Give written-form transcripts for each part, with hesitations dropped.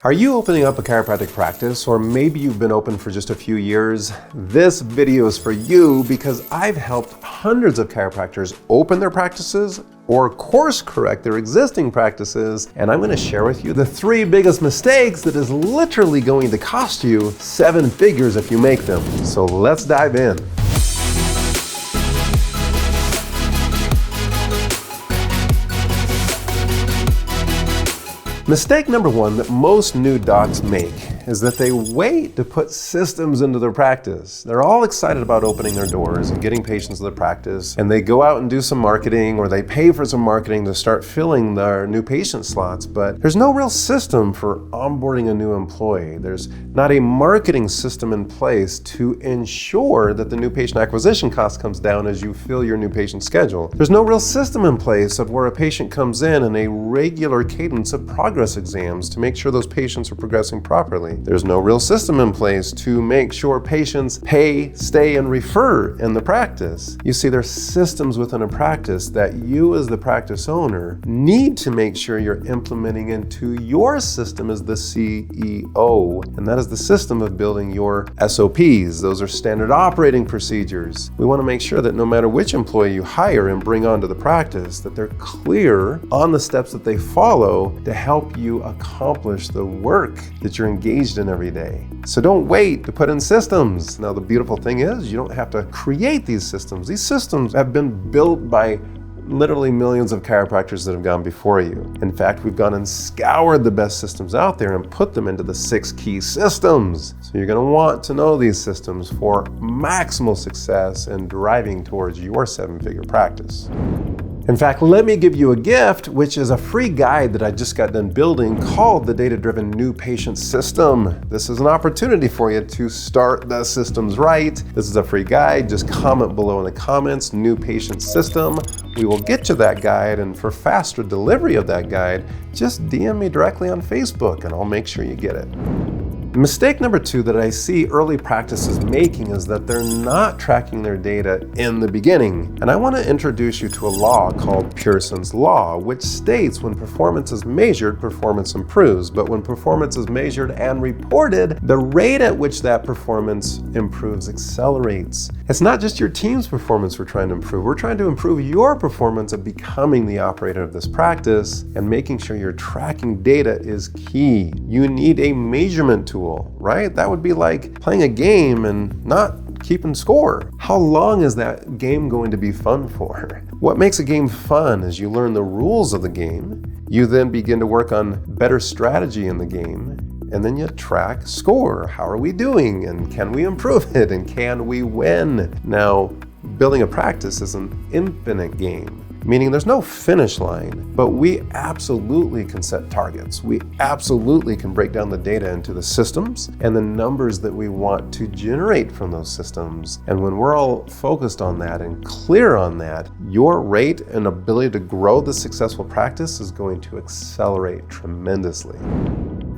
Are you opening up a chiropractic practice, or maybe you've been open for just a few years? This video is for you because I've helped hundreds of chiropractors open their practices or course correct their existing practices, and I'm going to share with you the 3 biggest mistakes that is literally going to cost you 7 figures if you make them. So let's dive in. Mistake number 1 that most new docs make is that they wait to put systems into their practice. They're all excited about opening their doors and getting patients to their practice, and they go out and do some marketing, or they pay for some marketing to start filling their new patient slots, but there's no real system for onboarding a new employee. There's not a marketing system in place to ensure that the new patient acquisition cost comes down as you fill your new patient schedule. There's no real system in place of where a patient comes in and a regular cadence of progress exams to make sure those patients are progressing properly. There's no real system in place to make sure patients pay, stay, and refer in the practice. You see, there's systems within a practice that you as the practice owner need to make sure you're implementing into your system as the CEO, and that is the system of building your SOPs. Those are standard operating procedures. We want to make sure that no matter which employee you hire and bring onto the practice, that they're clear on the steps that they follow to help you accomplish the work that you're engaged in every day. So don't wait to put in systems. Now, the beautiful thing is you don't have to create these systems. These systems have been built by literally millions of chiropractors that have gone before you. In fact, we've gone and scoured the best systems out there and put them into the 6 key systems. So you're going to want to know these systems for maximal success in driving towards your 7-figure practice. In fact, let me give you a gift, which is a free guide that I just got done building called the Data-Driven New Patient System. This is an opportunity for you to start the systems right. This is a free guide. Just comment below in the comments, New Patient System. We will get you that guide, and for faster delivery of that guide, just DM me directly on Facebook and I'll make sure you get it. Mistake number 2 that I see early practices making is that they're not tracking their data in the beginning. And I want to introduce you to a law called Pearson's Law, which states when performance is measured, performance improves. But when performance is measured and reported, the rate at which that performance improves accelerates. It's not just your team's performance we're trying to improve. We're trying to improve your performance of becoming the operator of this practice, and making sure you're tracking data is key. You need a measurement tool, right? That would be like playing a game and not keeping score. How long is that game going to be fun for? What makes a game fun is you learn the rules of the game. You then begin to work on better strategy in the game. And then you track score. How are we doing? And can we improve it? And can we win? Now, building a practice is an infinite game, meaning there's no finish line, but we absolutely can set targets. We absolutely can break down the data into the systems and the numbers that we want to generate from those systems. And when we're all focused on that and clear on that, your rate and ability to grow the successful practice is going to accelerate tremendously.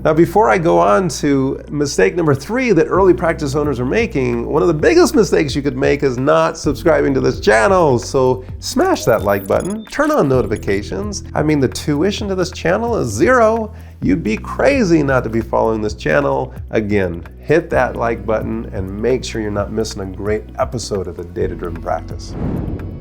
Now, before I go on to mistake number 3 that early practice owners are making, one of the biggest mistakes you could make is not subscribing to this channel. So smash that like button, turn on notifications. I mean, the tuition to this channel is 0. You'd be crazy not to be following this channel. Again, hit that like button and make sure you're not missing a great episode of the Data-Driven Practice.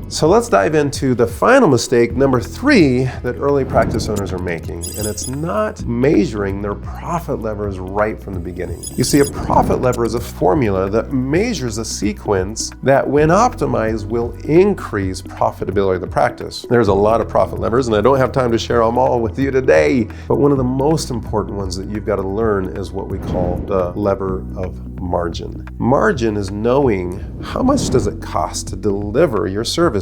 So let's dive into the final mistake, number 3, that early practice owners are making, and it's not measuring their profit levers right from the beginning. You see, a profit lever is a formula that measures a sequence that, when optimized, will increase profitability of the practice. There's a lot of profit levers, and I don't have time to share them all with you today, but one of the most important ones that you've got to learn is what we call the lever of margin. Margin is knowing how much does it cost to deliver your services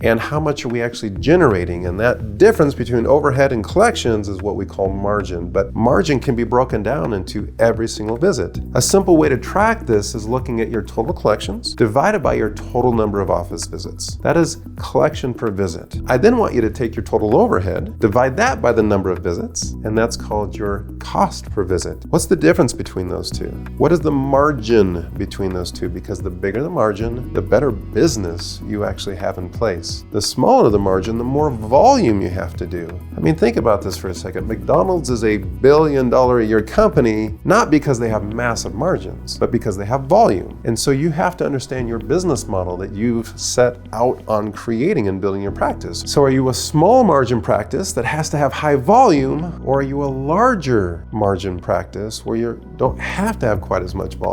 and how much are we actually generating, and that difference between overhead and collections is what we call margin. But margin can be broken down into every single visit. A simple way to track this is looking at your total collections divided by your total number of office visits. That is collection per visit. I then want you to take your total overhead, divide that by the number of visits, and that's called your cost per visit. What's the difference between those two? What is the margin margin between those two, because the bigger the margin, the better business you actually have in place. The smaller the margin, the more volume you have to do. I mean, think about this for a second. McDonald's is $1 billion a year company, not because they have massive margins, but because they have volume. And so you have to understand your business model that you've set out on creating and building your practice. So are you a small margin practice that has to have high volume, or are you a larger margin practice where you don't have to have quite as much volume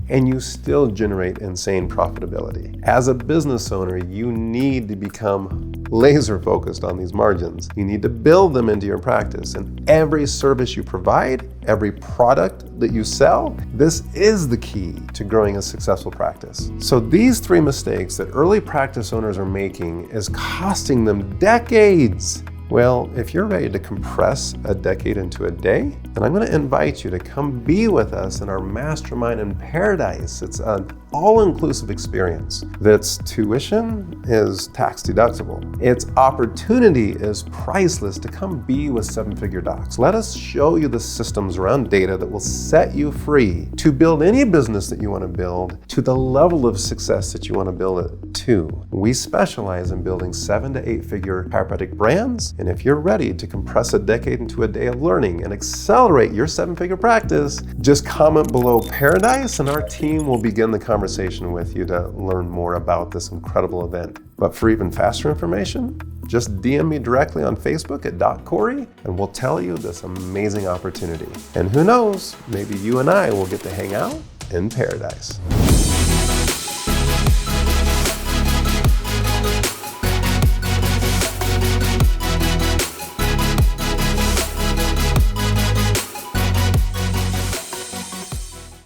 and you still generate insane profitability? As a business owner, you need to become laser focused on these margins. You need to build them into your practice, and every service you provide, every product that you sell, this is the key to growing a successful practice. So these 3 mistakes that early practice owners are making is costing them decades. Well, if you're ready to compress a decade into a day, then I'm going to invite you to come be with us in our Mastermind in Paradise. It's an all-inclusive experience. That's tuition is tax deductible. Its opportunity is priceless to come be with 7-figure docs. Let us show you the systems around data that will set you free to build any business that you want to build to the level of success that you want to build it to. We specialize in building 7 to 8-figure chiropractic brands. And if you're ready to compress a decade into a day of learning and accelerate your 7-figure practice, just comment below Paradise and our team will begin the conversation with you to learn more about this incredible event. But for even faster information, just DM me directly on Facebook at .Cory and we'll tell you this amazing opportunity. And who knows, maybe you and I will get to hang out in paradise.